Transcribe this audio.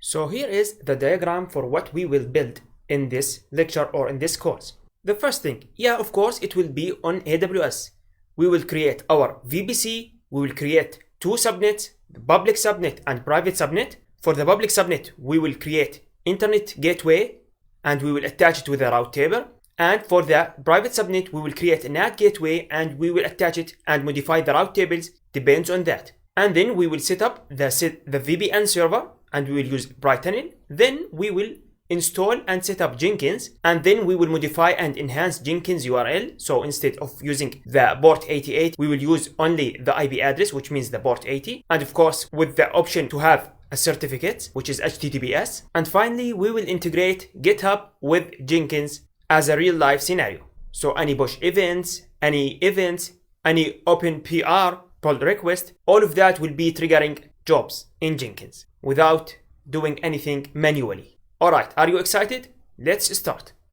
So here is the diagram for what we will build in this lecture or in this course. The first thing, of course, it will be on AWS. We will create our VPC. We will create two subnets, the public subnet and private subnet. For the public subnet, we will create internet gateway and we will attach it with a route table. And for the private subnet, we will create a NAT gateway and we will attach it and modify the route tables, depends on that. And then we will set up the VPN server and we will use Bright-Tunnel. Then we will install and set up Jenkins, and then we will modify and enhance Jenkins URL. So instead of using the port 88, we will use only the IP address, which means the port 80. And of course, with the option to have a certificate, which is HTTPS. And finally, we will integrate GitHub with Jenkins as a real life scenario. So any push events, any open PR, pull request, all of that will be triggering jobs in Jenkins without doing anything manually. Alright, are you excited? Let's start.